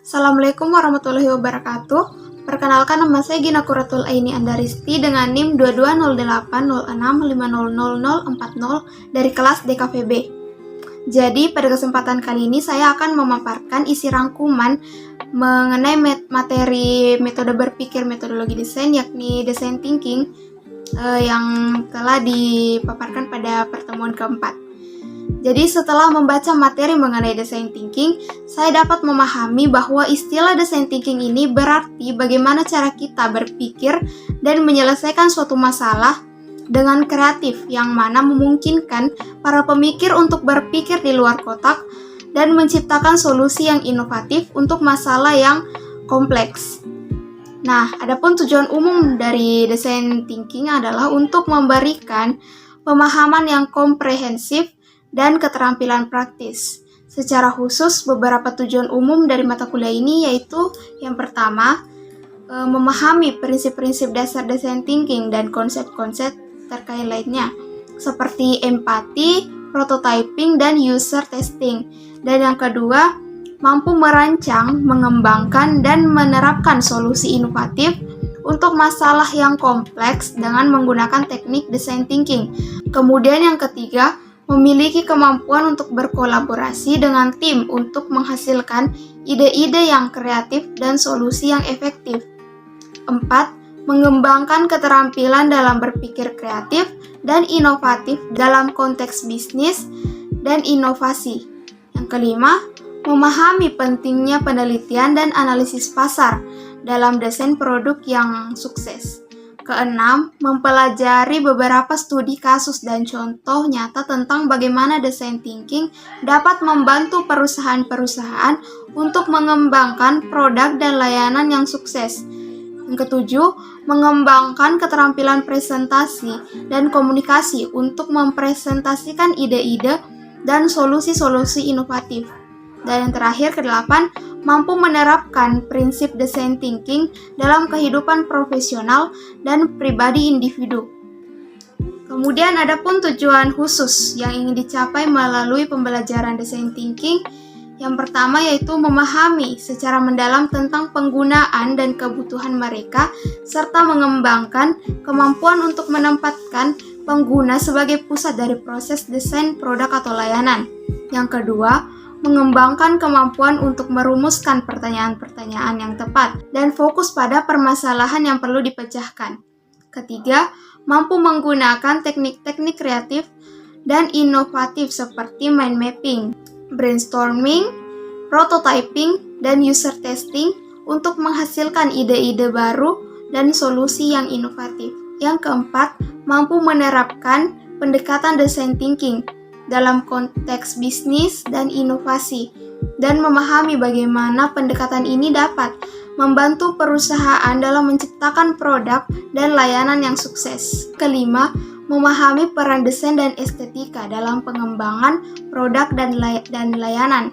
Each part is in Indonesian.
Assalamualaikum warahmatullahi wabarakatuh. Perkenalkan, nama saya Gina Quratul Aini Andaristi dengan NIM 220806500040 dari kelas DKVB. Jadi, pada kesempatan kali ini saya akan memaparkan isi rangkuman mengenai materi metode berpikir metodologi desain, yakni design thinking yang telah dipaparkan pada pertemuan keempat. Jadi setelah membaca materi mengenai design thinking, saya dapat memahami bahwa istilah design thinking ini berarti bagaimana cara kita berpikir dan menyelesaikan suatu masalah dengan kreatif, yang mana memungkinkan para pemikir untuk berpikir di luar kotak dan menciptakan solusi yang inovatif untuk masalah yang kompleks. Nah, adapun tujuan umum dari design thinking adalah untuk memberikan pemahaman yang komprehensif dan keterampilan praktis. Secara khusus, beberapa tujuan umum dari mata kuliah ini yaitu yang pertama, memahami prinsip-prinsip dasar design thinking dan konsep-konsep terkait lainnya, seperti empati, prototyping, dan user testing. Dan yang kedua, mampu merancang, mengembangkan, dan menerapkan solusi inovatif untuk masalah yang kompleks dengan menggunakan teknik design thinking. Kemudian yang ketiga, memiliki kemampuan untuk berkolaborasi dengan tim untuk menghasilkan ide-ide yang kreatif dan solusi yang efektif. 4. Mengembangkan keterampilan dalam berpikir kreatif dan inovatif dalam konteks bisnis dan inovasi. Yang kelima, memahami pentingnya penelitian dan analisis pasar dalam desain produk yang sukses. Keenam, mempelajari beberapa studi kasus dan contoh nyata tentang bagaimana design thinking dapat membantu perusahaan-perusahaan untuk mengembangkan produk dan layanan yang sukses. Yang ketujuh, mengembangkan keterampilan presentasi dan komunikasi untuk mempresentasikan ide-ide dan solusi-solusi inovatif. Dan yang terakhir, kedelapan, mampu menerapkan prinsip design thinking dalam kehidupan profesional dan pribadi individu. Kemudian ada pun tujuan khusus yang ingin dicapai melalui pembelajaran design thinking. Yang pertama yaitu memahami secara mendalam tentang penggunaan dan kebutuhan mereka, serta mengembangkan kemampuan untuk menempatkan pengguna sebagai pusat dari proses desain produk atau layanan. Yang kedua, mengembangkan kemampuan untuk merumuskan pertanyaan-pertanyaan yang tepat dan fokus pada permasalahan yang perlu dipecahkan. Ketiga, mampu menggunakan teknik-teknik kreatif dan inovatif seperti mind mapping, brainstorming, prototyping, dan user testing untuk menghasilkan ide-ide baru dan solusi yang inovatif. Yang keempat, mampu menerapkan pendekatan design thinking dalam konteks bisnis dan inovasi, dan memahami bagaimana pendekatan ini dapat membantu perusahaan dalam menciptakan produk dan layanan yang sukses. Kelima, memahami peran desain dan estetika dalam pengembangan produk dan layanan,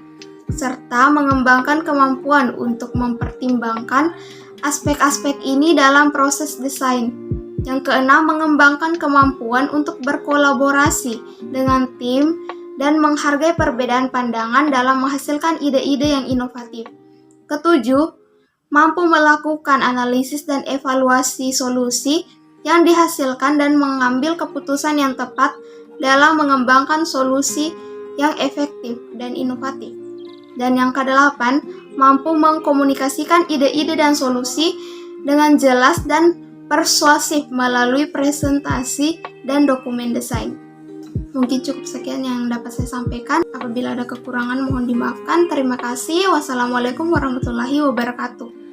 serta mengembangkan kemampuan untuk mempertimbangkan aspek-aspek ini dalam proses desain. Yang keenam, mengembangkan kemampuan untuk berkolaborasi dengan tim dan menghargai perbedaan pandangan dalam menghasilkan ide-ide yang inovatif. Ketujuh, mampu melakukan analisis dan evaluasi solusi yang dihasilkan dan mengambil keputusan yang tepat dalam mengembangkan solusi yang efektif dan inovatif. Dan yang kedelapan, mampu mengkomunikasikan ide-ide dan solusi dengan jelas dan persuasif melalui presentasi dan dokumen desain. Mungkin cukup sekian yang dapat saya sampaikan. Apabila ada kekurangan mohon dimaafkan. Terima kasih. Wassalamualaikum warahmatullahi wabarakatuh.